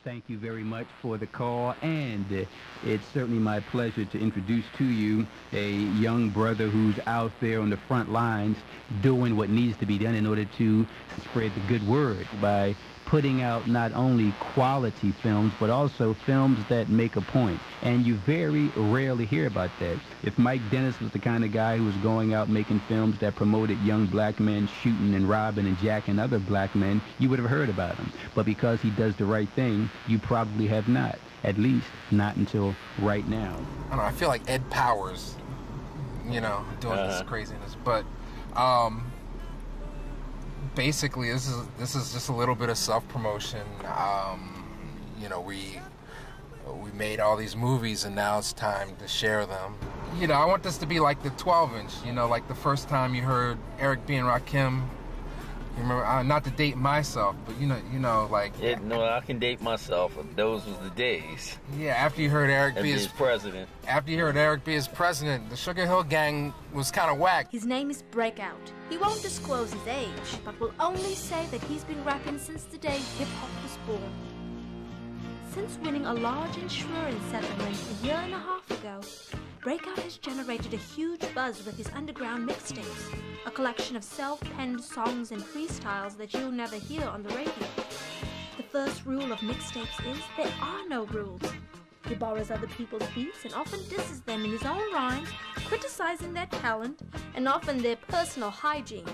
Thank you very much for the call, and it's certainly my pleasure to introduce to you a young brother who's out there on the front lines doing what needs to be done in order to spread the good word by putting out not only quality films, but also films that make a point. And you very rarely hear about that. If Mike Dennis was the kind of guy who was going out making films that promoted young black men shooting and robbing and jacking other black men, you would have heard about him. But because he does the right thing, you probably have not. At least not until right now. I don't know, I feel like Ed Powers, you know, doing this craziness. But basically, this is just a little bit of self-promotion. You know, we made all these movies, and now it's time to share them. You know, I want this to be like the 12-inch. You know, like the first time you heard Eric B. and Rakim. You remember, not to date myself, but you know, like. Yeah, no, I can date myself. Those was the days. Yeah, after you heard Eric B. as president. After you heard Eric B. as president, the Sugar Hill Gang was kind of whack. His name is Breakout. He won't disclose his age, but will only say that he's been rapping since the day hip-hop was born. Since winning a large insurance settlement a year and a half ago, Breakout has generated a huge buzz with his underground mixtapes, a collection of self-penned songs and freestyles that you'll never hear on the radio. The first rule of mixtapes is there are no rules. He borrows other people's beats and often disses them in his own rhymes, criticizing their talent and often their personal hygiene.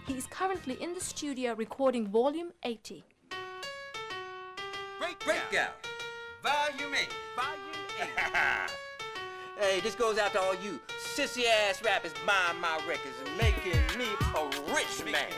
He is currently in the studio recording Volume 80. Breakout, Volume 8. Hey, this goes out to all you sissy-ass rappers buying my records and making me a rich man.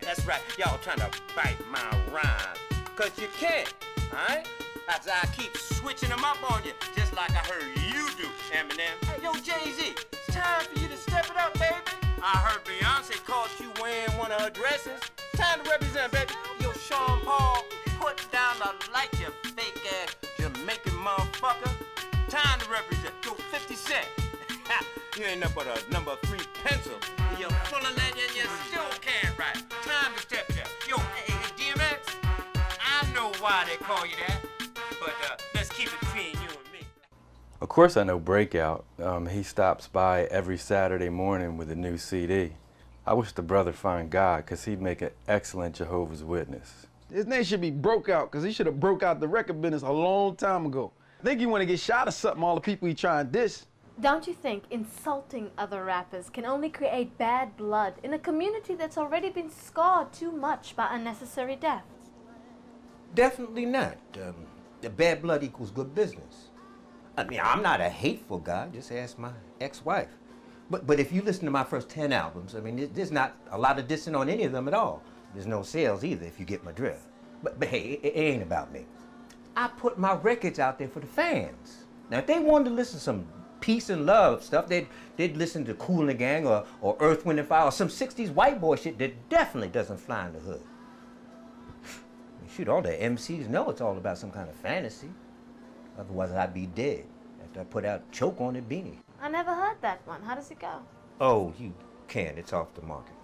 That's right, y'all trying to bite my rhymes. Cause you can't, alright? As I keep switching them up on you, just like I heard you do, Eminem. Hey, yo, Jay-Z, it's time for you to step it up, baby. I heard Beyonce caught you wearing one of her dresses. Time to represent, baby. Yo, Sean Paul, put down the light, you fake-ass Jamaican motherfucker. Time to represent. Yo, 50 Cent. You ain't nothing but a number 3 pencil. You're full of legend, you still can't write. Time to step it up. Yo, hey, DMX, I know why they call you that, but let's keep it between you and me. Of course I know Breakout. He stops by every Saturday morning with a new CD. I wish the brother find God, because he'd make an excellent Jehovah's Witness. His name should be Broke Out, because he should have broke out the record business a long time ago. I think he want to get shot or something, all the people he trying to diss. Don't you think insulting other rappers can only create bad blood in a community that's already been scarred too much by unnecessary deaths? Definitely not. The bad blood equals good business. I mean, I'm not a hateful guy, just ask my ex-wife. But if you listen to my first 10 albums, I mean, there's not a lot of dissing on any of them at all. There's no sales either, if you get my drift. But hey, it ain't about me. I put my records out there for the fans. Now, if they wanted to listen to some peace and love stuff, they'd listen to Kool and the Gang or Earth, Wind and Fire or some 60s white boy shit that definitely doesn't fly in the hood. I mean, shoot, all the MCs know it's all about some kind of fantasy. Otherwise, I'd be dead after I put out Choke on It Beanie. I never heard that one. How does it go? Oh, you can't. It's off the market.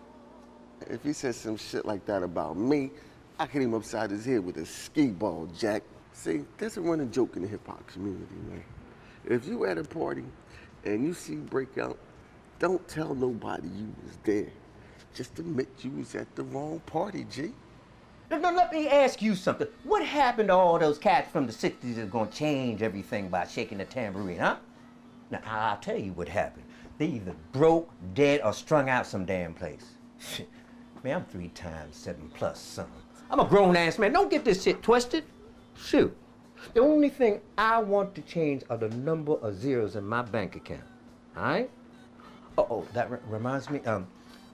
If he said some shit like that about me, I hit him upside his head with a ski ball, Jack. See, there's a running joke in the hip-hop community, man. If you at a party and you see Breakout, don't tell nobody you was there. Just admit you was at the wrong party, G. Now, let me ask you something. What happened to all those cats from the 60s that's gonna change everything by shaking the tambourine, huh? Now, I'll tell you what happened. They either broke, dead, or strung out some damn place. Man, I'm 3 times 7+ something. I'm a grown-ass man. Don't get this shit twisted. Shoot. The only thing I want to change are the number of zeros in my bank account. All right? Oh, that reminds me.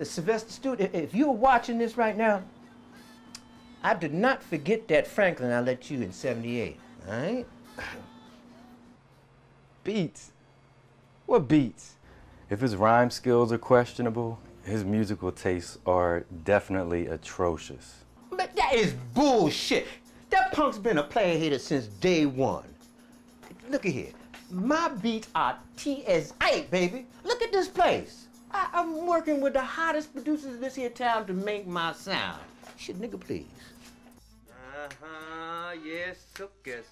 Sylvester Stewart, if you're watching this right now, I did not forget that Franklin I let you in '78. All right? Beats? What beats? If his rhyme skills are questionable, his musical tastes are definitely atrocious. But that is bullshit. That punk's been a player hater since day one. Look at here. My beats are TSA, baby. Look at this place. I'm working with the hottest producers in this here town to make my sound. Shit, nigga, please. Yeah, sucker.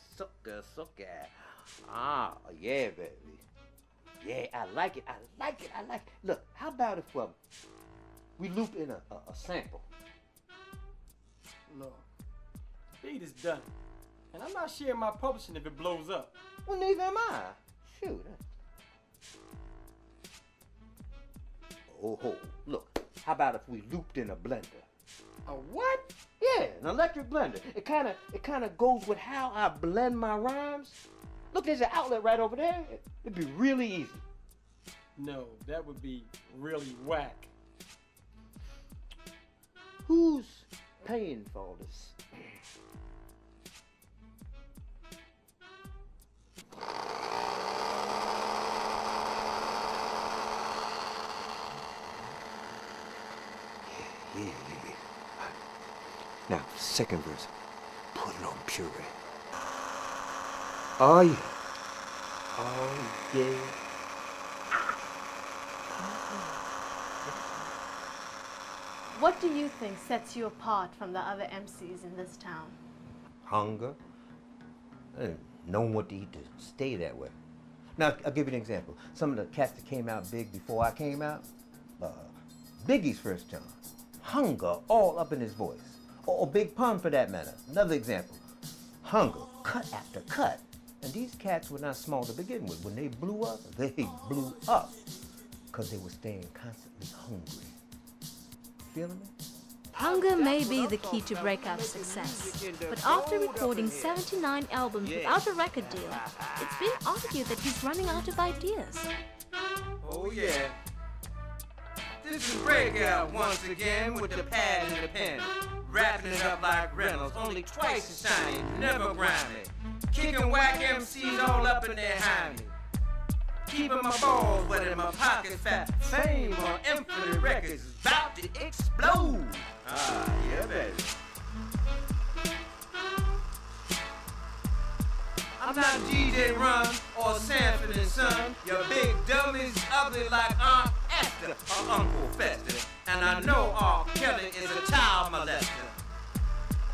Ah, yeah, baby. Yeah, I like it. Look, how about if we loop in a sample? No. Beat is done. And I'm not sharing my publishing if it blows up. Well, neither am I. Shoot. Oh, look, how about if we looped in a blender? A what? Yeah, an electric blender. It kind of goes with how I blend my rhymes. Look, there's an outlet right over there. It'd be really easy. No, that would be really whack. Who's paying for all this? Yeah. Now, second verse. Put it on puree. Oh, yeah. Oh, yeah. What do you think sets you apart from the other MCs in this town? Hunger. And knowing what to eat to stay that way. Now, I'll give you an example. Some of the cats that came out big before I came out, Biggie's first time. Hunger all up in his voice. Or Big Pun for that matter. Another example. Hunger, cut after cut. And these cats were not small to begin with. When they blew up, because they were staying constantly hungry. Feeling me? Hunger may be the key to breakout success, but after recording 79 albums without a record deal, it's been argued that he's running out of ideas. Oh yeah. This is Breakout once again with the pad and the pen. Wrapping it up like Reynolds, only twice as shiny, never grimy. Kicking whack MCs all up in their hiney. Keeping my balls wet in my pocket fat. Fame on Infinite Records is about to explode. Ah, yeah, baby. I'm not DJ Run or Sanford and Son. Your big dummies ugly like Aunt Esther or Uncle Fester. And I know R. Kelly is a child molester.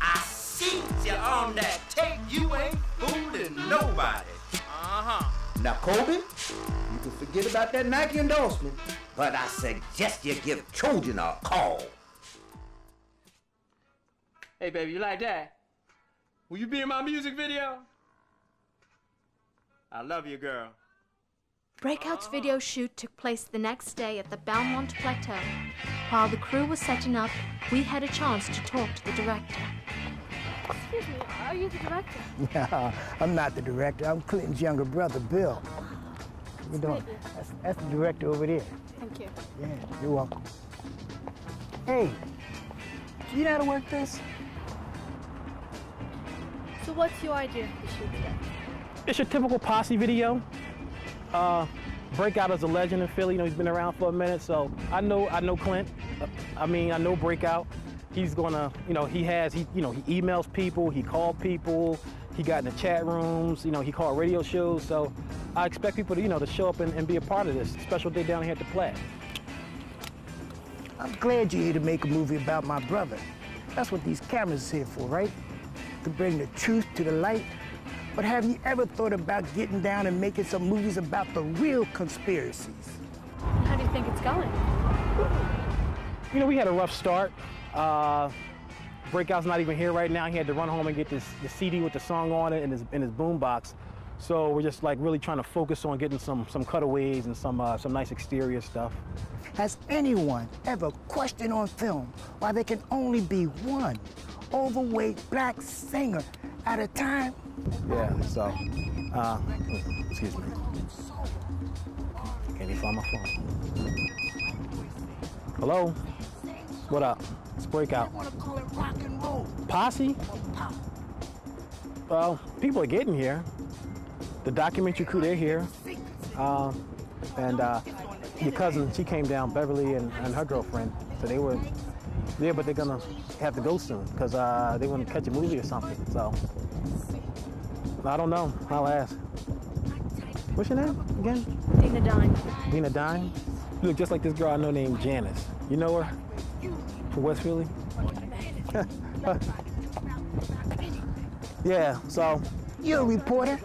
I see you on that tape. You ain't fooling nobody. Uh-huh. Now, Kobe, you can forget about that Nike endorsement, but I suggest you give Trojan a call. Hey, baby, you like that? Will you be in my music video? I love you, girl. Breakout's video shoot took place the next day at the Belmont Plateau. While the crew was setting up, we had a chance to talk to the director. Excuse me, are you the director? No, I'm not the director. I'm Clinton's younger brother, Bill. You know, that's the director over there. Thank you. Yeah, you're welcome. Hey, do you know how to work this? So what's your idea for the shoot today? It's your typical posse video. Breakout is a legend in Philly. You know, he's been around for a minute, so I know Clint. I know Breakout. He's gonna, he emails people, he called people, he got in the chat rooms, he called radio shows. So I expect people to, to show up and be a part of this special day down here at the Platte. I'm glad you're here to make a movie about my brother. That's what these cameras are here for, right? To bring the truth to the light. But have you ever thought about getting down and making some movies about the real conspiracies? How do you think it's going? We had a rough start. Breakout's not even here right now. He had to run home and get the CD with the song on it in his boombox. So we're just like really trying to focus on getting some cutaways and some nice exterior stuff. Has anyone ever questioned on film why there can only be one overweight black singer at a time? Yeah, so, excuse me. Can't even find my phone. Hello? What up? It's Breakout. I want to call it rock and roll. Posse? Well, people are getting here. The documentary crew, they're here. And your cousin, she came down, Beverly and her girlfriend. So they were there, but they're gonna have to go soon because they want to catch a movie or something. So I don't know. I'll ask. What's your name again? Dina Dine. Dina Dine? You look just like this girl I know named Janice. You know her? From West Philly? Yeah, so. You're a reporter.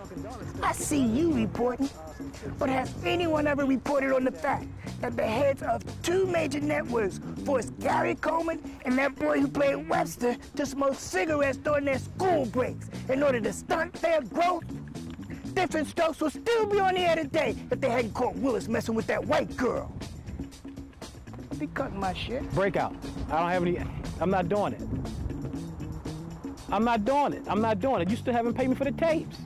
I see you reporting. But has anyone ever reported on the fact that the heads of 2 major networks forced Gary Coleman and that boy who played Webster to smoke cigarettes during their school breaks in order to stunt their growth? Different Strokes would still be on the air today if they hadn't caught Willis messing with that white girl. Be cutting my shit. Breakout. I don't have any, I'm not doing it. I'm not doing it. I'm not doing it. You still haven't paid me for the tapes.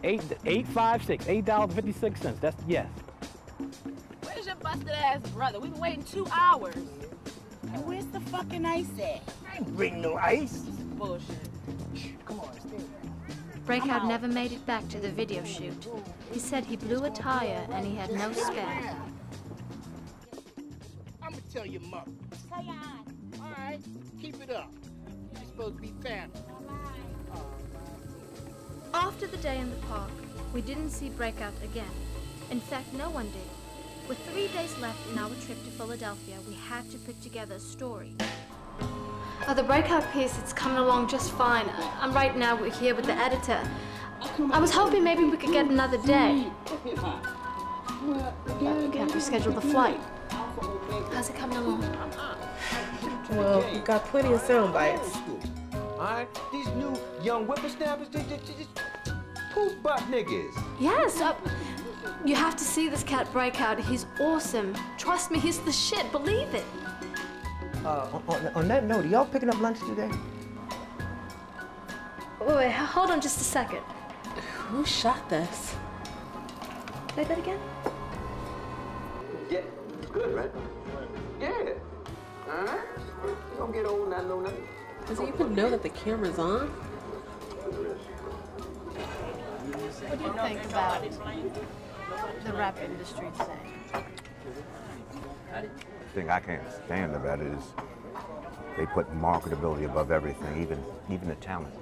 $8.56. That's, yes. Where's your busted ass brother? We've been waiting 2 hours. And where's the fucking ice at? I ain't bring no ice. Bullshit. Come on, stay there. Breakout never made it back to the video shoot. He said he blew a tire and he had no spare. I'm gonna tell your mother. Tell your aunt. All right, keep it up. You're supposed to be family. After the day in the park, we didn't see Breakout again. In fact, no one did. With 3 days left in our trip to Philadelphia, we had to put together a story. Oh, the Breakout piece, it's coming along just fine. I'm right now here with the editor. I was hoping maybe we could get another day. Can't reschedule the flight. How's it coming along? Well, we've got plenty of sound bites. Alright, these new young whippersnappers, they just poop butt niggas. Yes, you have to see this cat Breakout. He's awesome. Trust me, he's the shit. Believe it. On that note, are y'all picking up lunch today? Wait, hold on just a second. Who shot this? Say that again? Yeah, good, right? Yeah. Alright? You don't get old, not know nothing. Does he even know that the camera's on? What do you think about the rap industry today? The thing I can't stand about it is they put marketability above everything, even the talent.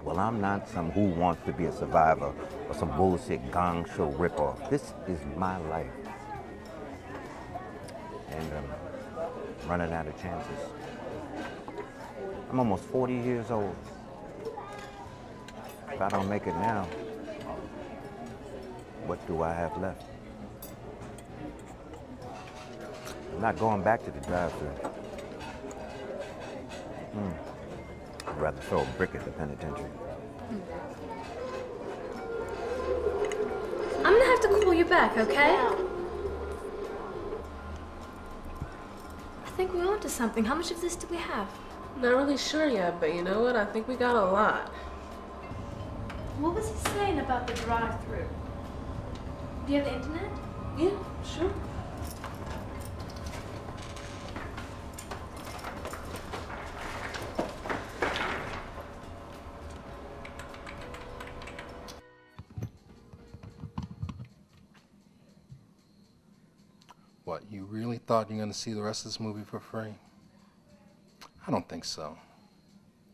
Well, I'm not some who wants to be a survivor or some bullshit gong show ripoff. This is my life. And running out of chances. I'm almost 40 years old. If I don't make it now, what do I have left? I'm not going back to the drive-thru. I'd rather throw a brick at the penitentiary. I'm gonna have to call you back, okay? I think we're onto something. How much of this do we have? Not really sure yet, but you know what? I think we got a lot. What was he saying about the drive-thru? Do you have the internet? Yeah, sure. What, you really thought you're going to see the rest of this movie for free? I don't think so.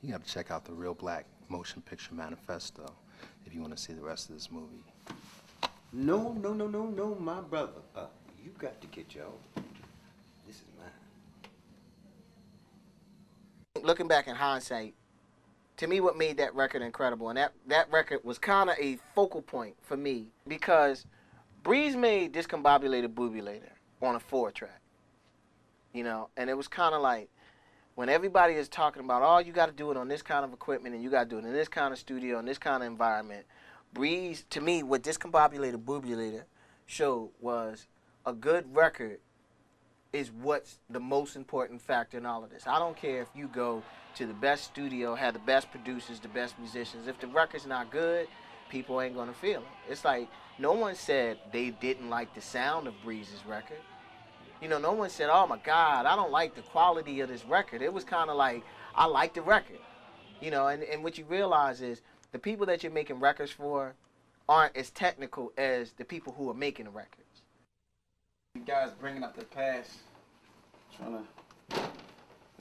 You got to check out the Reelblack Motion Picture Manifesto if you want to see the rest of this movie. No, my brother. You got to get your own. This is mine. Looking back in hindsight, to me what made that record incredible, and that record was kind of a focal point for me, because Breeze made Discombobulated Boobulator on a 4-track, you know, and it was kind of like, when everybody is talking about, oh, you got to do it on this kind of equipment and you got to do it in this kind of studio, in this kind of environment, Breeze, to me, what Discombobulated Boobulator showed was a good record is what's the most important factor in all of this. I don't care if you go to the best studio, have the best producers, the best musicians. If the record's not good, people ain't going to feel it. It's like, no one said they didn't like the sound of Breeze's record. You know, no one said, oh my God, I don't like the quality of this record. It was kind of like, I like the record. You know, and what you realize is the people that you're making records for aren't as technical as the people who are making the records. You guys bringing up the past, trying to,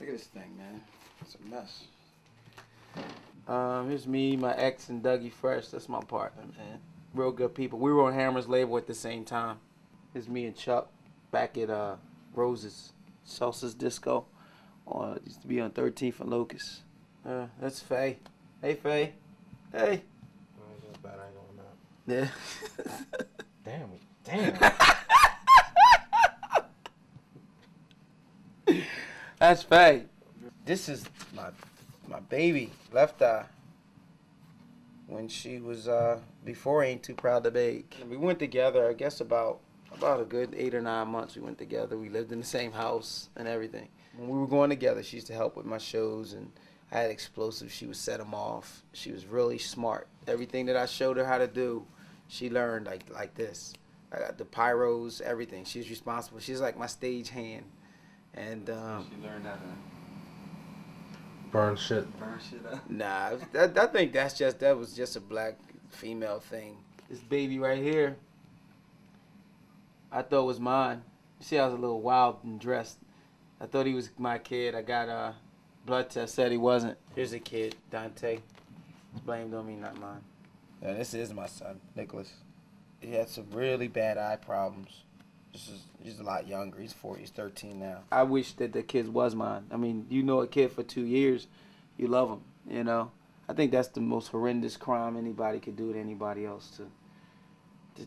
look at this thing, man. It's a mess. Here's me, my ex, and Dougie Fresh. That's my partner, man. Real good people. We were on Hammer's label at the same time. Here's me and Chuck back at Rose's Salsa's Disco. It used to be on 13th and Locust. That's Faye. Hey, Faye. Hey. Yeah. Damn. That's Faye. This is my baby, Left Eye. When she was before Ain't Too Proud to Bake. We went together, I guess about a good 8 or 9 months. We went together. We lived in the same house and everything. When we were going together, she used to help with my shows, and I had explosives. She would set them off. She was really smart. Everything that I showed her how to do, she learned like this. I got the pyros, everything. She's responsible. She's like my stage hand. And she learned how to burn shit up. Nah, I think that was just a black female thing. This baby right here, I thought was mine. You see, I was a little wild and dressed. I thought he was my kid. I got a blood test, said he wasn't. Here's a kid, Dante. It's blamed on me, not mine. Yeah, this is my son, Nicholas. He had some really bad eye problems. He's a lot younger. He's 13 now. I wish that the kid was mine. I mean, you know a kid for 2 years, you love him, you know. I think that's the most horrendous crime anybody could do to anybody else.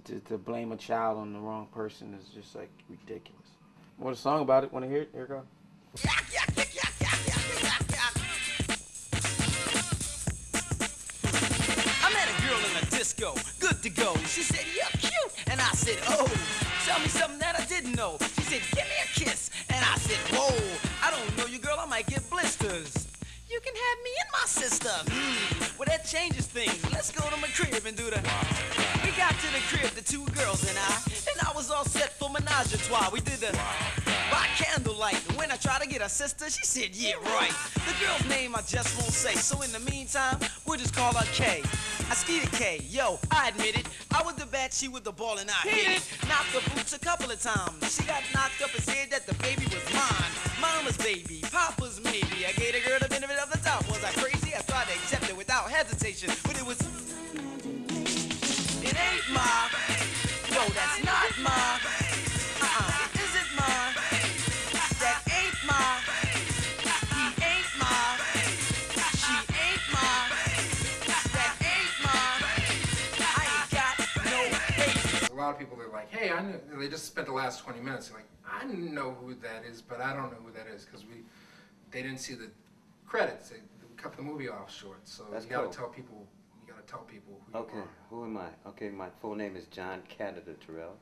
To blame a child on the wrong person is just like ridiculous. Want a song about it? Want to hear it? Here it goes. I met a girl in a disco, good to go. She said, "You're cute," and I said, "Oh, tell me something that I didn't know." She said, "Give me a kiss," and I said, "Whoa, I don't know you, girl, I might get blisters. You can have me and my sister." Well, that changes things. Let's go to my crib and do the... We got to the crib, the two girls and I was all set for menage a trois. We did the... by candlelight. When I tried to get her sister, she said, "Yeah, right." The girl's name I just won't say, so in the meantime, we'll just call her Kay. I skeeted Kay, yo, I admit it. I was the bat, she was the ball, and I hit it. Knocked the boots a couple of times. She got knocked up and said that the baby was mine. Mama's baby, Papa's maybe. I gave the girl the benefit of the doubt. Was I crazy? I tried to accept it without hesitation, but it was... It ain't my... No, that's not my... It isn't my... That ain't my... He ain't my... She ain't my... That ain't my... I ain't got no baby. A lot of people are like, hey, I knew, they just spent the last 20 minutes like, I know who that is, but I don't know who that is because they didn't see the credits. They cut the movie off short. So That's you gotta cool. tell people. You gotta tell people who Okay, you are. who am I? Okay, my full name is John Canada Terrell,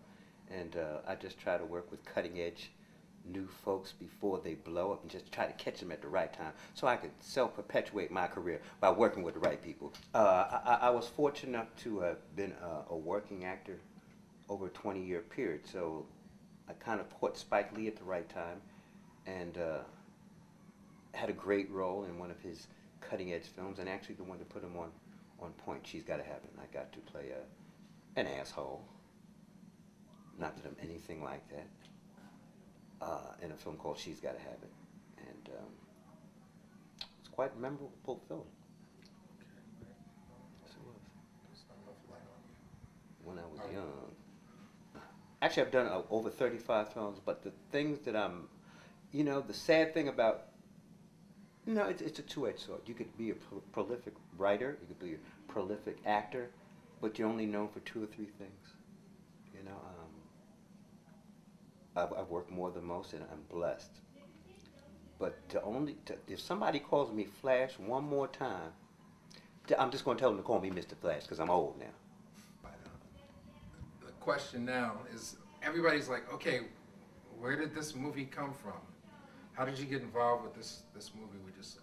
and I just try to work with cutting-edge new folks before they blow up and just try to catch them at the right time so I could self-perpetuate my career by working with the right people. I was fortunate enough to have been a working actor over a 20-year period, so I kind of caught Spike Lee at the right time and had a great role in one of his cutting-edge films, and actually the one to put him on point, She's Gotta Have It. And I got to play an asshole, not that I'm anything like that, in a film called She's Gotta Have It. And it's quite a memorable film. When I was young. Actually, I've done over 35 films, but the things that I'm, you know, the sad thing about, you know, it's a two-edged sword. You could be a prolific writer, you could be a prolific actor, but you're only known for 2 or 3 things. You know, I've worked more than most, and I'm blessed. But if somebody calls me Flash one more time, I'm just going to tell them to call me Mr. Flash because I'm old now. The question now is, everybody's like, okay, where did this movie come from? How did you get involved with this movie we just saw?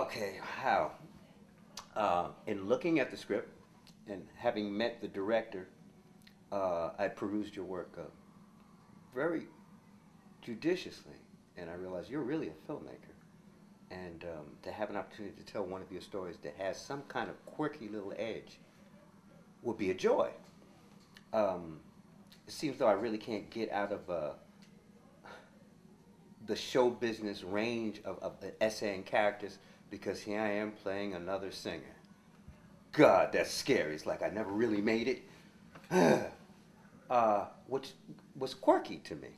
Okay, how? In looking at the script and having met the director, I perused your work very judiciously, and I realized you're really a filmmaker. And to have an opportunity to tell one of your stories that has some kind of quirky little edge would be a joy. It seems though I really can't get out of the show business range of essaying characters because here I am playing another singer. God, that's scary. It's like I never really made it. Which was quirky to me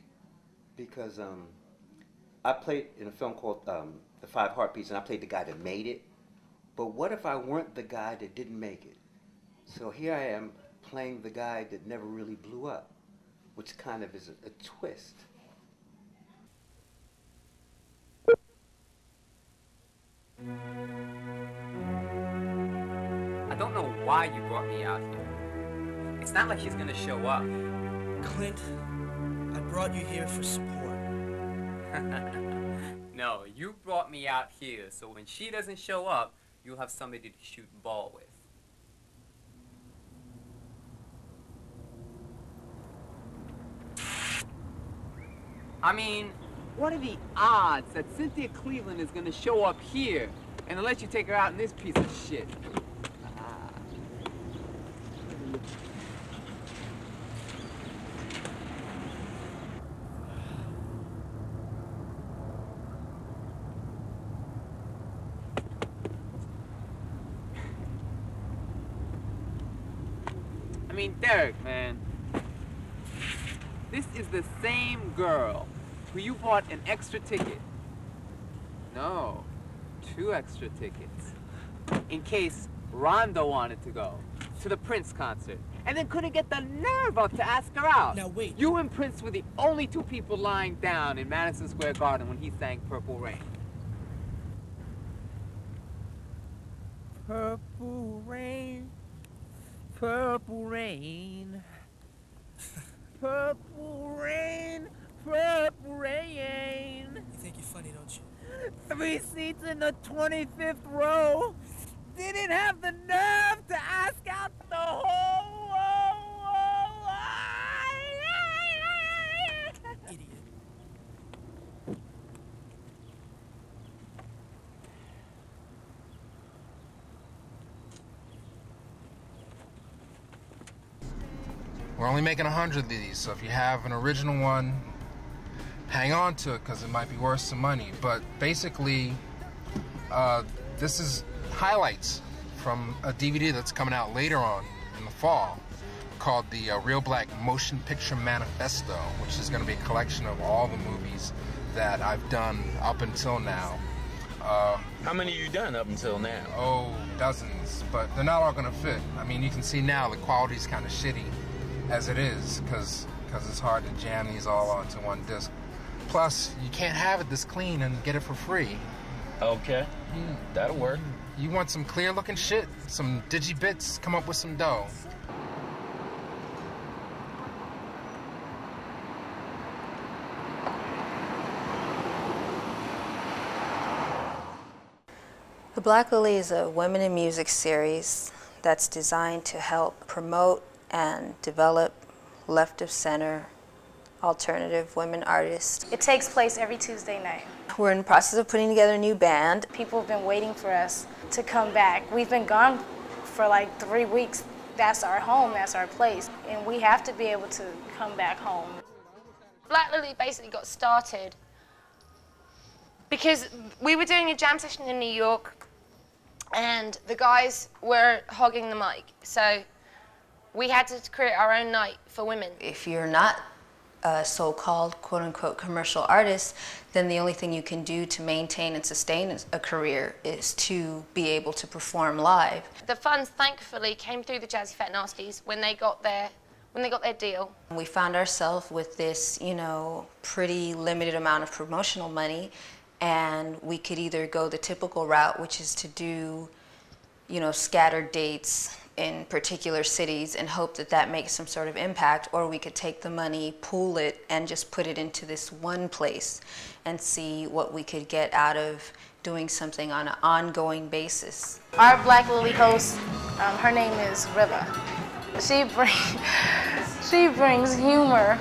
because I played in a film called the 5 Heartbeats, and I played the guy that made it. But what if I weren't the guy that didn't make it? So here I am playing the guy that never really blew up, which kind of is a twist. I don't know why you brought me out here. It's not like she's gonna show up. Clint, I brought you here for support. No, you brought me out here so when she doesn't show up, you'll have somebody to shoot ball with. I mean, what are the odds that Cynthia Cleveland is gonna show up here and they'll let you take her out in this piece of shit? I mean, Derek, man, this is the same girl who you bought an extra ticket. No, 2 extra tickets. In case Rhonda wanted to go to the Prince concert and then couldn't get the nerve up to ask her out. Now wait. You and Prince were the only 2 people lying down in Madison Square Garden when he sang Purple Rain. Purple rain, purple rain, purple rain, purple rain. You think you're funny, don't you? 3 seats in the 25th row. Didn't have the nerve to ask out the whole world. Idiot. We're only making 100 of these, so if you have an original one, hang on to it because it might be worth some money. But basically, this is highlights from a DVD that's coming out later on in the fall called the Reelblack Motion Picture Manifesto, which is going to be a collection of all the movies that I've done up until now. How many have you done up until now? Oh, dozens, but they're not all going to fit. I mean, you can see now the quality's kind of shitty as it is because it's hard to jam these all onto one disc. Plus, you can't have it this clean and get it for free. Okay, that'll work. You want some clear looking shit, some digibits, come up with some dough. The Black Lily is a Women in Music series that's designed to help promote and develop left-of-center alternative women artists. It takes place every Tuesday night. We're in the process of putting together a new band. People have been waiting for us to come back. We've been gone for like 3 weeks. That's our home, that's our place, and we have to be able to come back home. Black Lily basically got started because we were doing a jam session in New York and the guys were hogging the mic. So we had to create our own night for women. If you're not a so-called quote-unquote commercial artist, then the only thing you can do to maintain and sustain a career is to be able to perform live. The funds thankfully came through the Jazzy Fat Nasties when they got their deal. We found ourselves with this, you know, pretty limited amount of promotional money, and we could either go the typical route, which is to do, you know, scattered dates in particular cities and hope that that makes some sort of impact, or we could take the money, pool it, and just put it into this one place and see what we could get out of doing something on an ongoing basis. Our Black Lily host, her name is Riva. She brings humor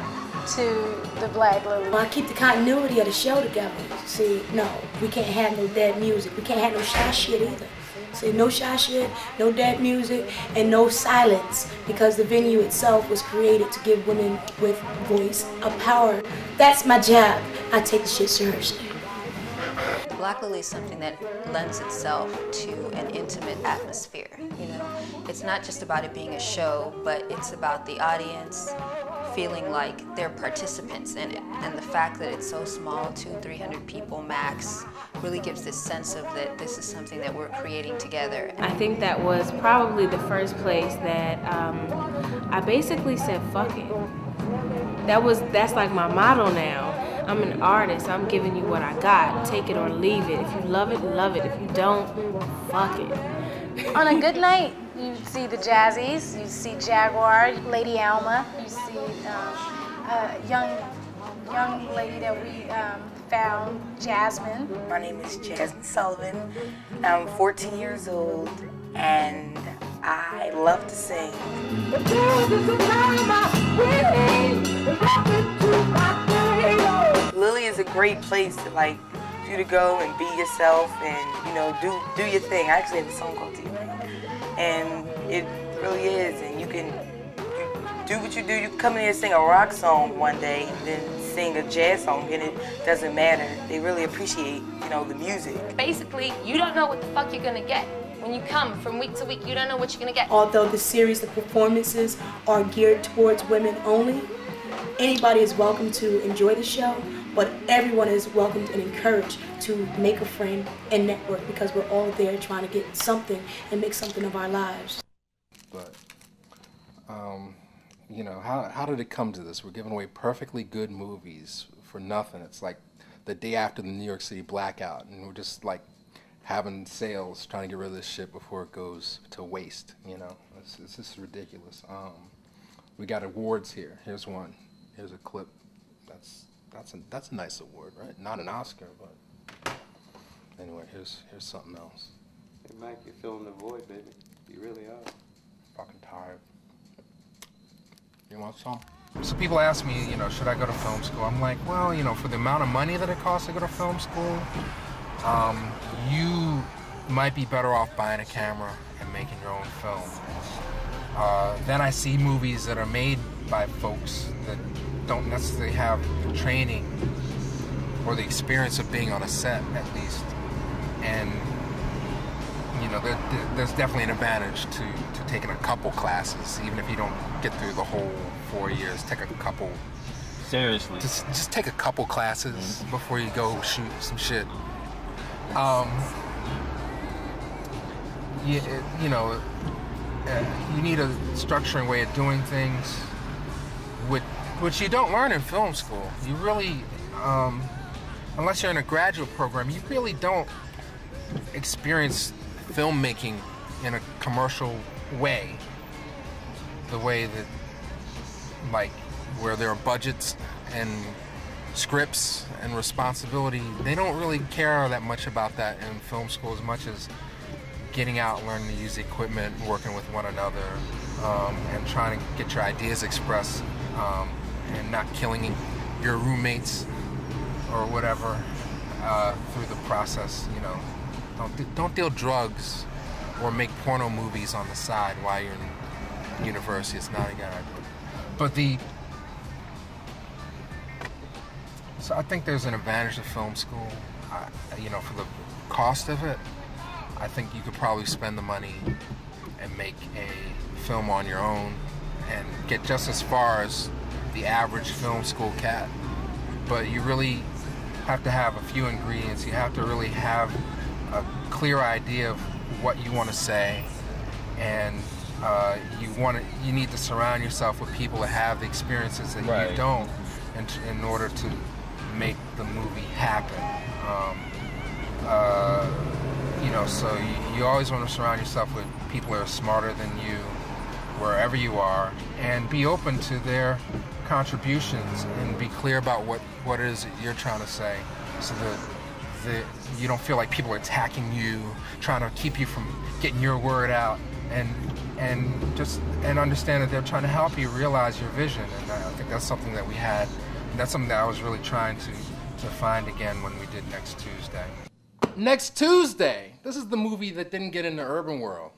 to the Black Lily. Well, I keep the continuity of the show together. See, no, we can't have no dead music. We can't have no shy shit either. See, no shy shit, no dead music, and no silence, because the venue itself was created to give women with voice a power. That's my job. I take the shit seriously. Black Lily is something that lends itself to an intimate atmosphere, you know. It's not just about it being a show, but it's about the audience feeling like they're participants in it. And the fact that it's so small, 200-300 people max, really gives this sense of that this is something that we're creating together. I think that was probably the first place that I basically said, fuck it. That's like my motto now. I'm an artist, I'm giving you what I got. Take it or leave it. If you love it, love it. If you don't, fuck it. On a good night, you see the Jazzies, you see Jaguar, Lady Alma, you see a young lady that we found, Jasmine. My name is Jasmine Sullivan. I'm 14 years old and I love to sing. Lily is a great place to for you to go and be yourself and, you know, do your thing. I actually have a song called Do Your Thing. And it really is, and you do what you do. You can come in here and sing a rock song one day, then sing a jazz song, and it doesn't matter. They really appreciate, you know, the music. Basically, you don't know what the fuck you're gonna get. When you come from week to week, you don't know what you're gonna get. Although the series, the performances are geared towards women only, anybody is welcome to enjoy the show, but everyone is welcomed and encouraged to make a friend and network because we're all there trying to get something and make something of our lives. But, you know, how did it come to this? We're giving away perfectly good movies for nothing. It's like the day after the New York City blackout, and we're just like having sales, trying to get rid of this shit before it goes to waste, you know? It's just ridiculous. We got awards here. Here's one. Here's a clip. That's a nice award, right? Not an Oscar, but anyway, here's something else. Hey Mike, you're filling the void, baby. You really are. Fucking tired. You want some? So people ask me, you know, should I go to film school? I'm like, well, you know, for the amount of money that it costs to go to film school, you might be better off buying a camera and making your own film. Then I see movies that are made by folks that don't necessarily have the training or the experience of being on a set, at least. And, you know, there's definitely an advantage to taking a couple classes, even if you don't get through the whole 4 years. Take a couple. Seriously. Just take a couple classes before you go shoot some shit. You know, you need a structuring way of doing things, which you don't learn in film school. You really, unless you're in a graduate program, you really don't experience filmmaking in a commercial way. The way that, like, where there are budgets and scripts and responsibility, they don't really care that much about that in film school as much as getting out, learning to use the equipment, working with one another, and trying to get your ideas expressed, and not killing your roommates or whatever through the process. You know, don't deal drugs or make porno movies on the side while you're in university. It's not a good idea. But so I think there's an advantage to film school. You know, for the cost of it, I think you could probably spend the money and make a film on your own and get just as far as the average film school cat. But you really have to have a few ingredients. You have to really have a clear idea of what you want to say, and you need to surround yourself with people that have the experiences that you don't, in order to make the movie happen. You know, so you always want to surround yourself with people that are smarter than you, wherever you are, and be open to their contributions and be clear about what it is that you're trying to say, so that you don't feel like people are attacking you, trying to keep you from getting your word out, and understand that they're trying to help you realize your vision. And I think that's something that we had, and that's something that I was really trying to find again when we did Next Tuesday. Next Tuesday! This is the movie that didn't get into Urbanworld.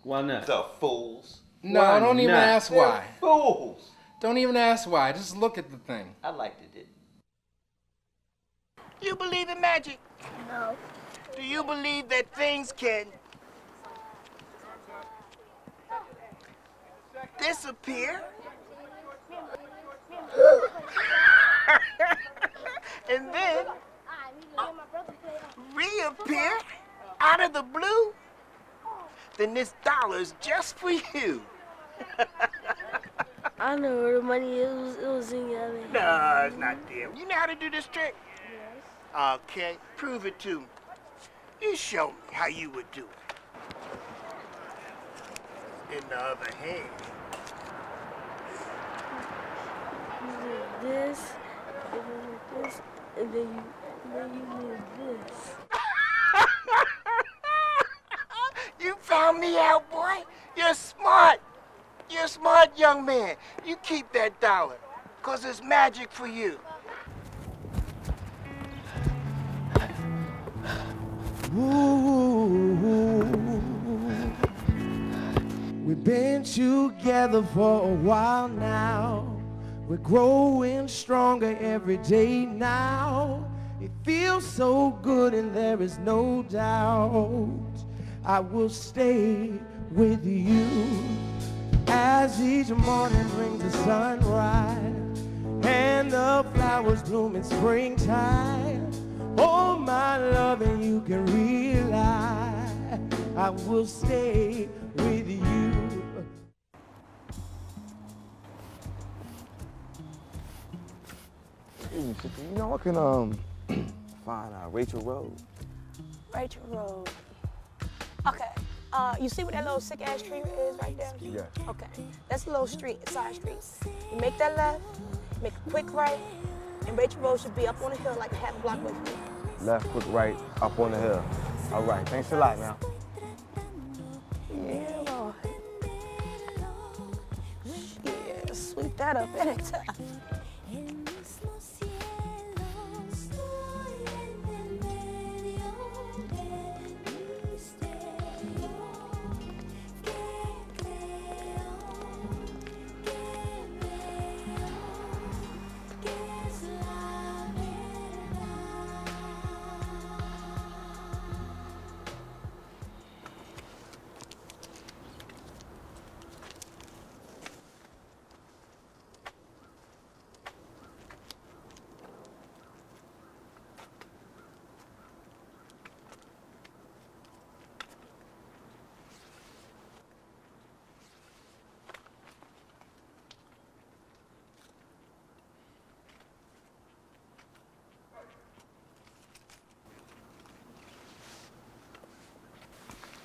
Why not? The fools. No, Why don't even not? ask They're why. Fools. Don't even ask why. Just look at the thing. I liked it. You believe in magic? No. Do you believe that things can disappear and then reappear out of the blue? Then this dollar's just for you. I know where the money is. It was in your hand. No, it's not there. You know how to do this trick? Yes. Okay, prove it to me. You show me how you would do it. In the other hand. You did this, and then this, and then you did this. You found me out, boy. You're smart. You're a smart young man. You keep that dollar, 'cause it's magic for you. Ooh, we've been together for a while now. We're growing stronger every day now. It feels so good and there is no doubt I will stay with you as each morning brings the sunrise and the flowers bloom in springtime. Oh, my love, and you can realize I will stay with you. You know, I can find Rachel Road. Rachel Road. Okay. You see where that little sick ass tree is right there? Yeah. Okay. That's a little street, side street. You make that left, make a quick right, and Rachel Road should be up on the hill like a half block away from you. Left, quick right, up on the hill. All right, thanks a lot now. Yeah, Lord. Yeah, sweep that up anytime.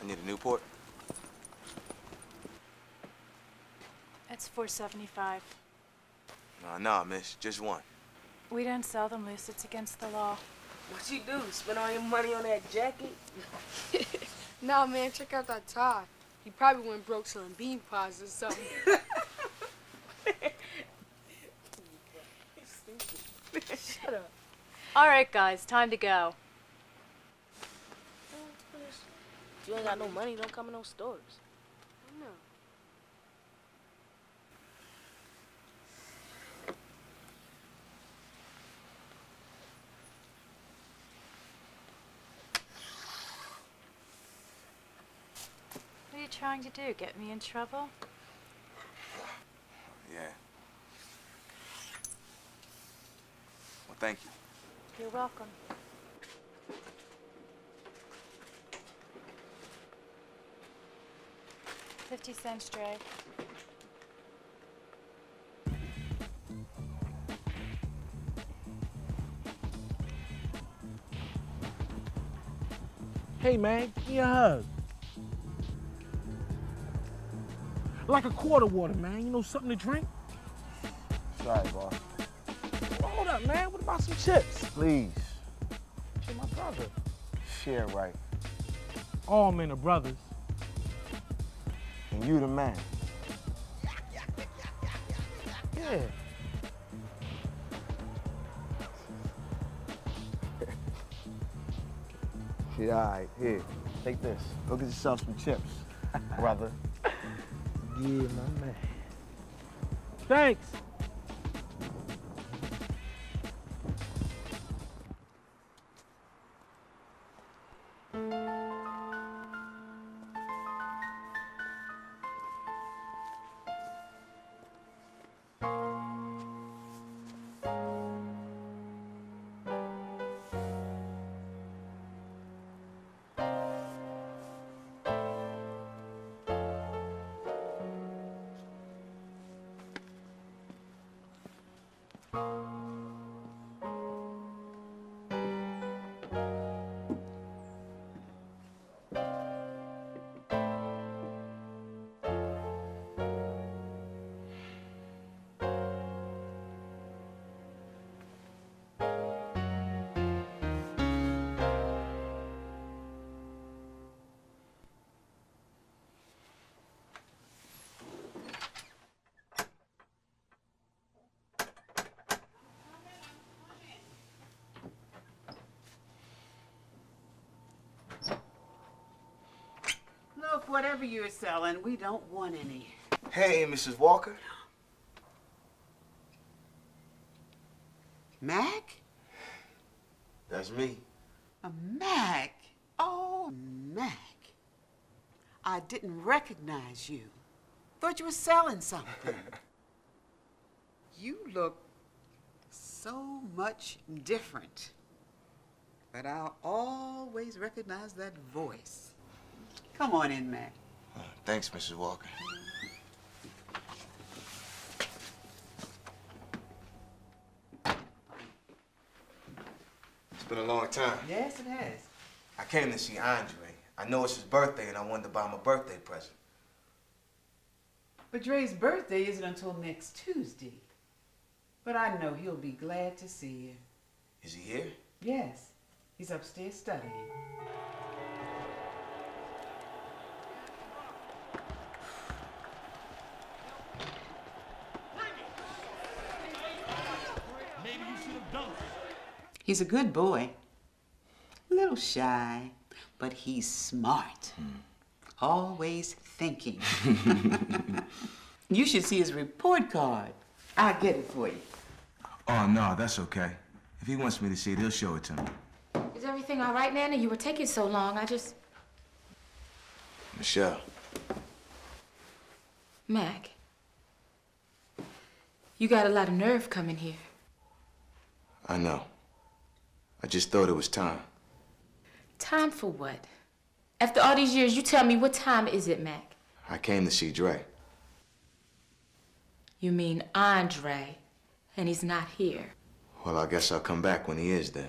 I need a Newport. It's $4.75. No, miss, just one. We don't sell them loose. It's against the law. What you do? Spend all your money on that jacket? Nah, man, check out that tie. He probably went broke selling bean pies or something. Shut up. All right, guys, time to go. If you ain't got no money, don't come in those stores. No. What are you trying to do? Get me in trouble? Yeah. Well, thank you. You're welcome. $0.50, Dre. Hey, man, give me a hug. Like a quart of water, man. You know, something to drink? Sorry, boss. Well, hold up, man. What about some chips? Please, You're my brother. share right. All men are brothers. And you the man. Yeah. Yeah, all right, here, take this. Go get yourself some chips, brother. Yeah, my man. Thanks. Look, whatever you're selling, we don't want any. Hey, Mrs. Walker. Mac? That's me. A Mac? Oh, Mac. I didn't recognize you. Thought you were selling something. You look so much different. But I'll always recognize that voice. Come on in, Mac. Thanks, Mrs. Walker. It's been a long time. Yes, it has. I came to see Andre. I know it's his birthday, and I wanted to buy him a birthday present. But Dre's birthday isn't until next Tuesday. But I know he'll be glad to see you. Is he here? Yes. He's upstairs studying. Maybe you should have done it. He's a good boy. A little shy, but he's smart. Always thinking. You should see his report card. I'll get it for you. Oh, no, that's okay. If he wants me to see it, he'll show it to me. Is everything all right, Nana? You were taking so long. Michelle. Mac, you got a lot of nerve coming here. I know. I just thought it was time. Time for what? After all these years, you tell me, what time is it, Mac? I came to see Dre. You mean Andre, and he's not here. Well, I guess I'll come back when he is then.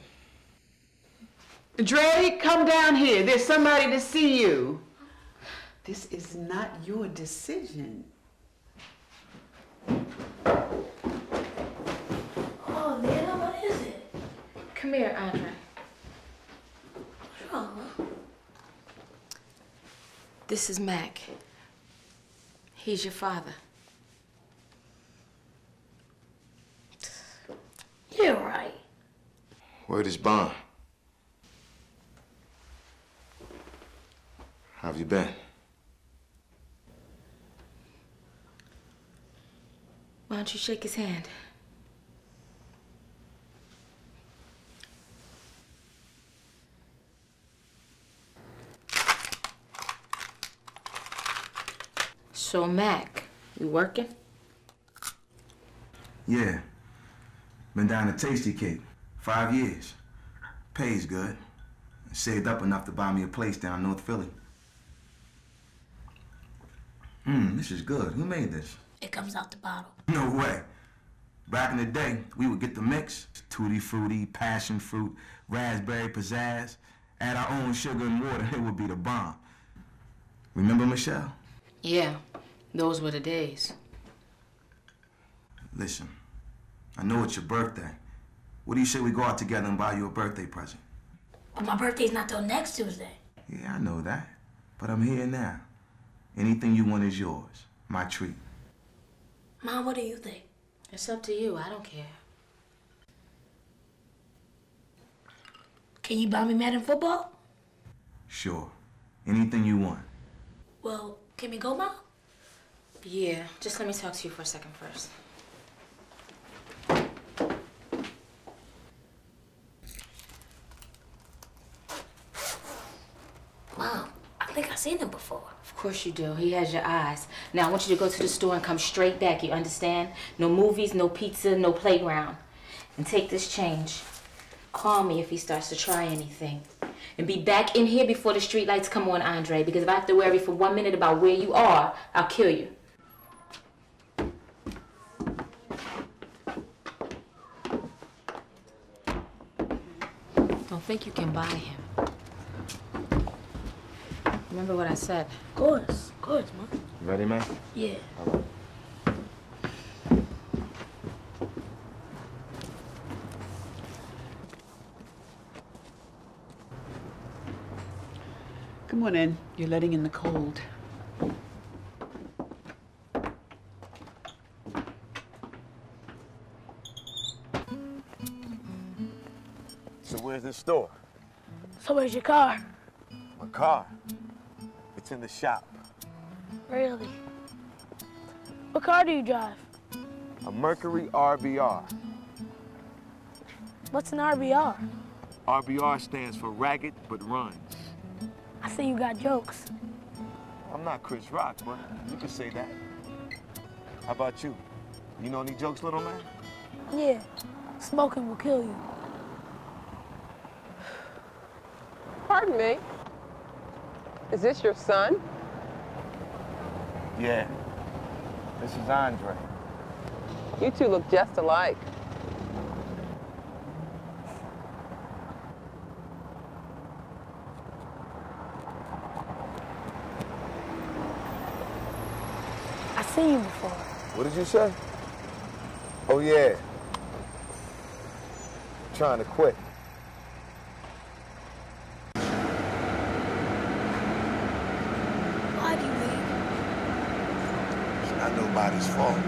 Dre, come down here. There's somebody to see you. This is not your decision. Oh, Nana, what is it? Come here, Andre. What's wrong? This is Mac. He's your father. You're right. Word is bond. How have you been? Why don't you shake his hand? So, Mac, you working? Yeah. Been down to Tasty Cake. 5 years. Pays good. Saved up enough to buy me a place down North Philly. This is good. Who made this? It comes out the bottle. No way. Back in the day, we would get the mix. Tutti Frutti, passion fruit, raspberry pizzazz. Add our own sugar and water, it would be the bomb. Remember, Michelle? Yeah, those were the days. Listen, I know it's your birthday. What do you say we go out together and buy you a birthday present? But my birthday's not till next Tuesday. Yeah, I know that. But I'm here now. Anything you want is yours. My treat. Mom, what do you think? It's up to you. I don't care. Can you buy me Madden football? Sure. Anything you want. Well, can we go, Mom? Yeah, just let me talk to you for a second first. Mom, I think I've seen him before. Of course you do. He has your eyes. Now, I want you to go to the store and come straight back, you understand? No movies, no pizza, no playground. And take this change. Call me if he starts to try anything. And be back in here before the street lights come on, Andre, because if I have to worry for 1 minute about where you are, I'll kill you. don't think you can buy him. Remember what I said? Of course, man. You ready, man? Yeah. All right. Come on in. You're letting in the cold. So where's the store? So where's your car? My car. It's in the shop. Really? What car do you drive? A Mercury RBR. What's an RBR? RBR stands for ragged but runs. I see you got jokes. I'm not Chris Rock, but you could say that. How about you? You know any jokes, little man? Yeah, smoking will kill you. Pardon me. Is this your son? Yeah. This is Andre. You two look just alike. I've seen you before. What did you say? Oh, yeah. Trying to quit. Why do you leave? It's not nobody's fault.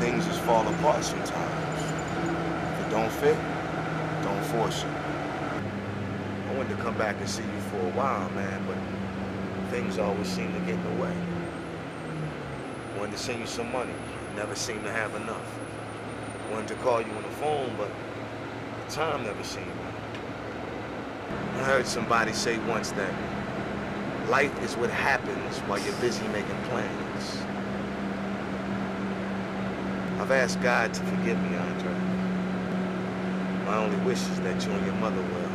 Things just fall apart sometimes. If it don't fit, don't force it. I wanted to come back and see you for a while, man, but things always seem to get in the way. Wanted to send you some money, never seemed to have enough. Wanted to call you on the phone, but the time never seemed right. I heard somebody say once that life is what happens while you're busy making plans. I've asked God to forgive me, Andre. My only wish is that you and your mother will.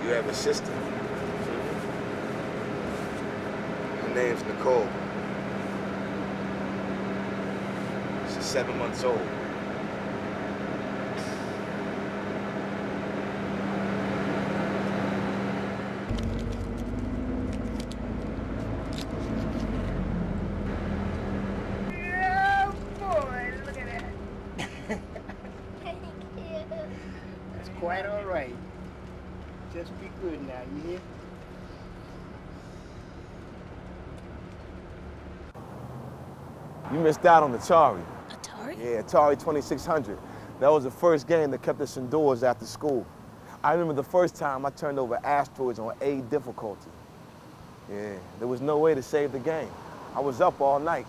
You have a sister. Her name's Nicole. She's 7 months old. Oh boy, look at that. That's quite all right. Just be good now, you hear? You missed out on Atari. Atari? Yeah, Atari 2600. That was the first game that kept us indoors after school. I remember the first time I turned over asteroids on A difficulty. Yeah, there was no way to save the game. I was up all night.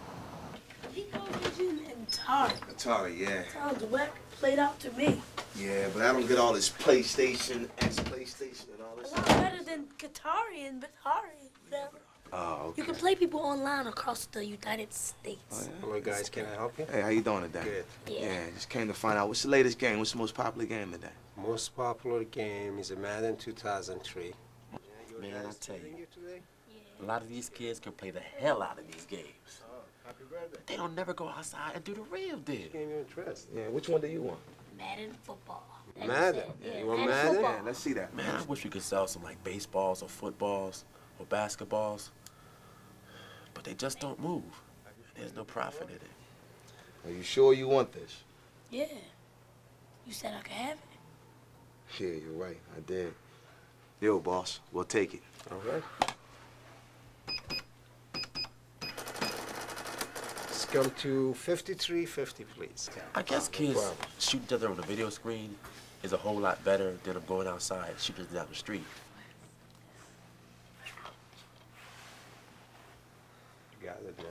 He calls you an Atari. Atari, yeah. Sounds whack, played out to me. Yeah, but I don't get all this PlayStation, ex-PlayStation, and all this. A lot better than Atari and Atari, whatever. Oh, okay. You can play people online across the United States. Oh, yeah? Hello, guys. Can I help you? Hey, how you doing today? Good. Yeah. Just came to find out what's the latest game. What's the most popular game today? Most popular game is a Madden 2003. Man, I tell you, a lot of these kids can play the hell out of these games. Happy birthday. But they don't never go outside and do the real deal. Game you're interested. Yeah, which one do you want? Madden football. Madden? Yeah, You want Madden Madden? football. Yeah, let's see that. Man, I wish we could sell some like baseballs or footballs or basketballs, but they just don't move. There's no profit in it. Are you sure you want this? Yeah. You said I could have it. Yeah, you're right. I did. Yo, boss, we'll take it. All right. Let's come to 5350, please. I guess kids shooting each other on the video screen is a whole lot better than them going outside shooting down the street. You got it, man.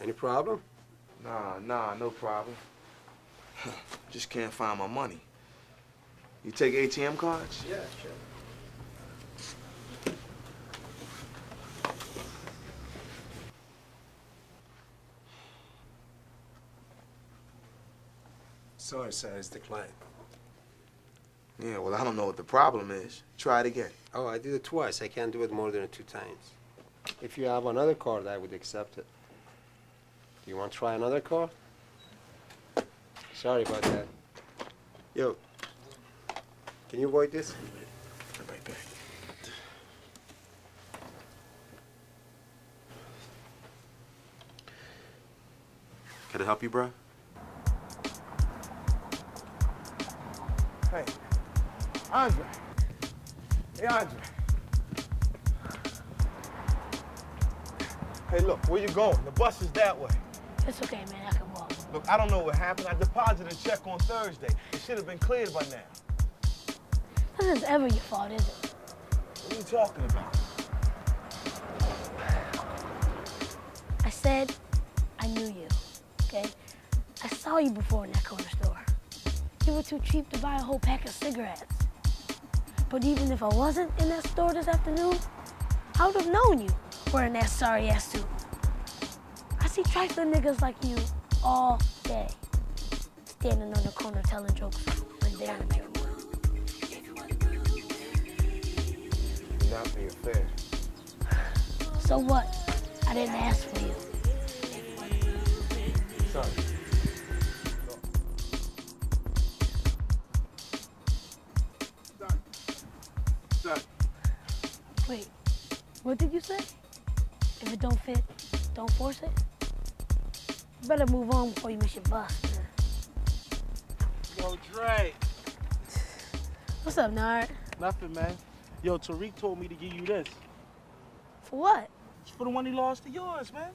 Any problem? Nah, no problem. Just can't find my money. You take ATM cards? Yeah, sure. Sorry, sir, it's declined. Yeah, well, I don't know what the problem is. Try it again. Oh, I did it twice. I can't do it more than 2 times. If you have another card, I would accept it. You want to try another card? Sorry about that. Yo, can you avoid this? Right back. Can I help you, bro? Hey, Andre. Hey, Andre. Hey, look, where you going? The bus is that way. It's okay, man. I can walk. Look, I don't know what happened. I deposited a check on Thursday. It should have been cleared by now. This is ever your fault, is it? What are you talking about? I said I knew you, okay? I saw you before in that corner store. You were too cheap to buy a whole pack of cigarettes. But even if I wasn't in that store this afternoon, I would have known you wearing that sorry-ass suit. I see trifling niggas like you all day, standing on the corner telling jokes when they're in the middle. You're not being fair. So what? I didn't ask for you. Son. Son. Wait, what did you say? If it don't fit, don't force it? You better move on before you miss your bus, man. Yo, Dre. What's up, Nard? Nothing, man. Yo, Tariq told me to give you this. For what? It's for the one he lost to yours, man.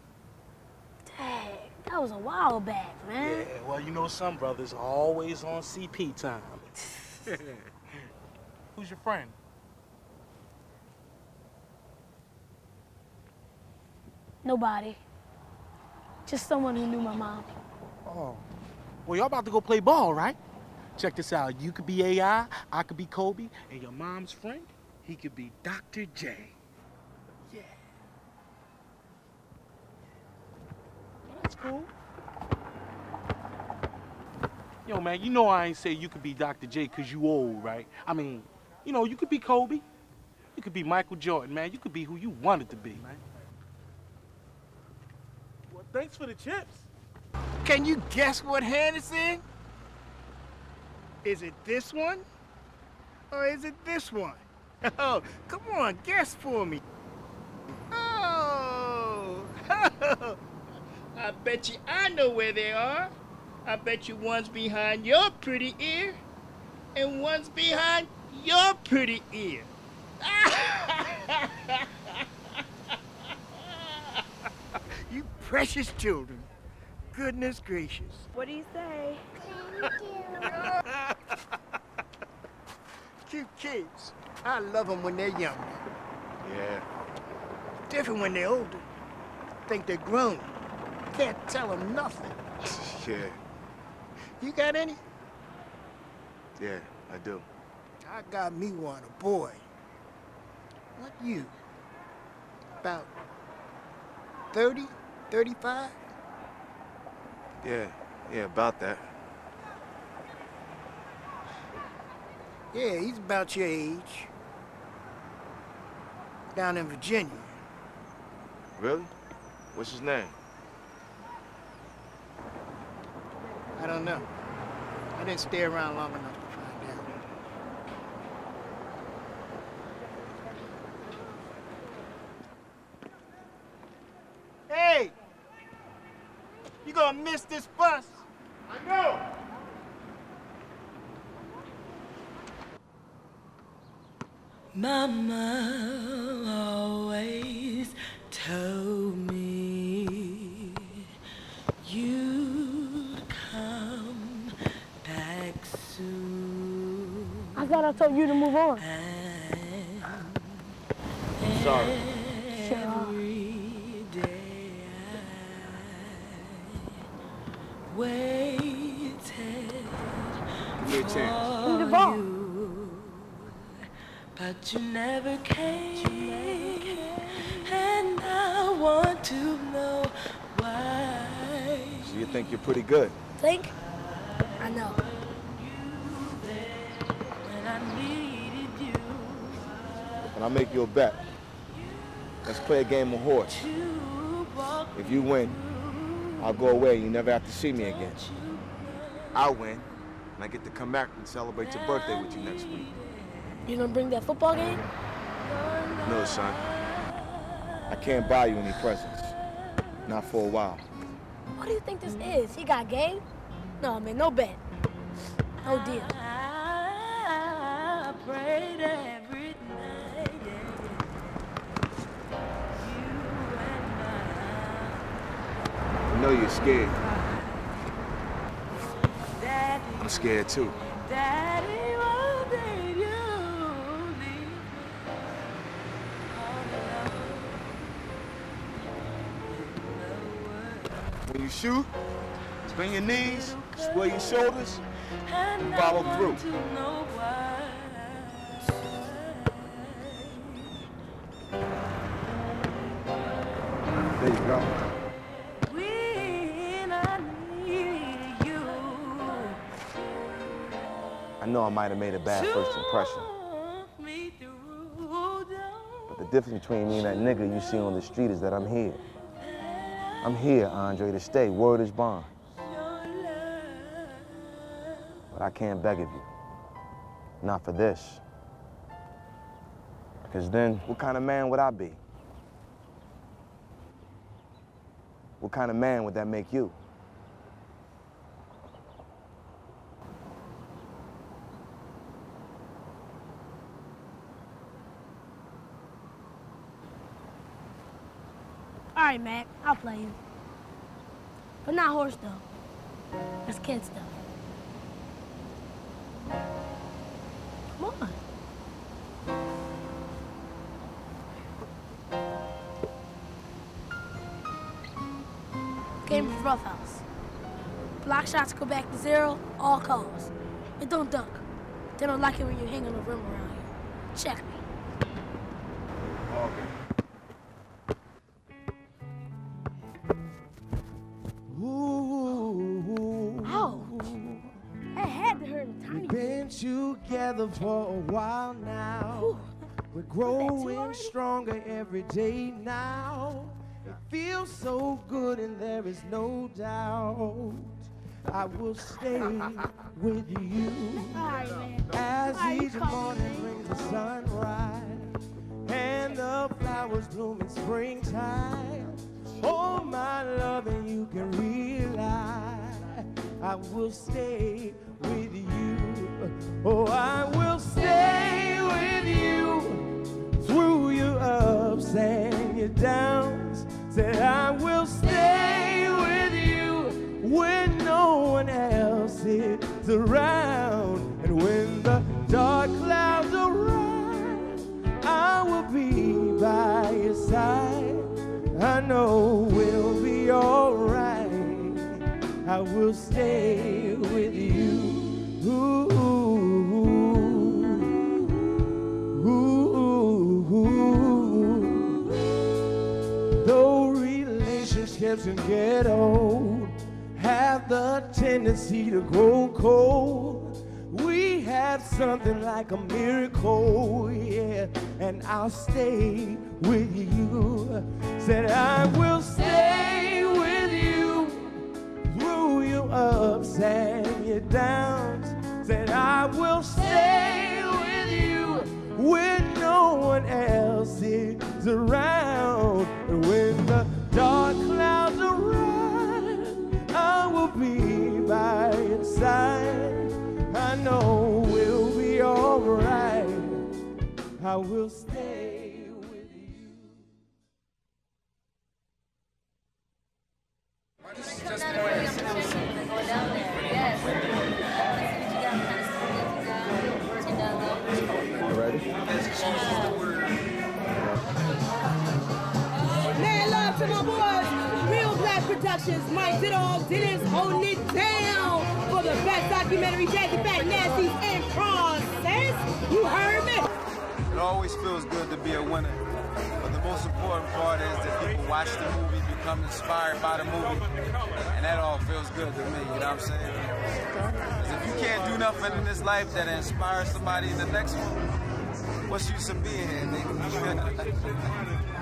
Dang, that was a while back, man. Yeah, well, you know some brothers are always on CP time. Who's your friend? Nobody. Just someone who knew my mom. Oh. Well, y'all about to go play ball, right? Check this out. You could be AI, I could be Kobe, and your mom's friend, he could be Dr. J. Yeah. That's cool. Yo, man, you know I ain't say you could be Dr. J because you old, right? I mean, you know, you could be Kobe. You could be Michael Jordan, man. You could be who you wanted to be, man. Well, thanks for the chips. Can you guess what hand it's in? Is it this one? Or is it this one? Oh, come on, guess for me. Oh, I bet you I know where they are. I bet you one's behind your pretty ear, and one's behind your pretty ear. You precious children. Goodness gracious. What do you say? Cute kids. I love them when they're young. Yeah. Different when they're older. Think they're grown. Can't tell them nothing. Yeah. You got any? Yeah, I do. I got me one, a boy. What you? About 30, 35? Yeah, about that. Yeah, he's about your age. Down in Virginia. Really? What's his name? I don't know. I didn't stay around long enough to find out. Hey! You gonna miss this bus? I know! Mama always told me you'd come back soon. I thought I told you to move on. Sorry. Sure are. Waited Give me a chance. Give me the ball. But you never came, and I want to know why. So you think you're pretty good? Think? I know. and I'll make you a bet. Let's play a game of horse. If you win, I'll go away and you never have to see me again. I'll win, and I get to come back and celebrate your birthday with you next week. You gonna bring that football game? No, son. I can't buy you any presents. Not for a while. What do you think this is? He got game? No, man, no bet. No deal. I prayed every night. I know you're scared. I'm scared too. Daddy, what did you leave? When you shoot, bend your knees, square your shoulders, and follow through. There you go. When I need you. I know I might have made a bad first impression. But the difference between me and that nigga you see on the street is that I'm here. I'm here, Andre, to stay. Word is bond. But I can't beg of you. Not for this. Because then, what kind of man would I be? What kind of man would that make you? All right, Mac, I'll play you. But not horse stuff. That's kid stuff. Come on. Game of Rough House. Block shots go back to 0, all calls. And don't duck. They don't like it when you're hanging a rim around here. Check me. We've been together for a while now. We're growing stronger every day now. It feels so good and there is no doubt I will stay with you as each morning brings the sunrise and the flowers bloom in springtime. Oh, my love, and you can realize I will stay with you. Oh, I will stay with you through your ups and your downs. Said I will stay with you when no one else is around. And when the dark clouds arise, I will be by your side. I know we'll be all right. I will stay with you. Ooh, ooh, ooh, ooh. Though relationships can get old, have the tendency to grow cold, we have something like a miracle, yeah, and I'll stay with you. Said I will stay with you through your ups and your downs. Said I will stay with you when no one else is around. And when the dark clouds arise, I will be by your side. I know we'll be all right. I will stay with you. Ready? Man, love to my boys. Reelblack Productions, Mike Didog, Dennis holding it down for the best documentary, Jackie Fat Nasties and Process. You heard me? It always feels good to be a winner. But the most important part is that people watch the movie, become inspired by the movie, and that all feels good to me, you know what I'm saying? Because if you can't do nothing in this life that inspires somebody in the next one, What's use of being here, nigga?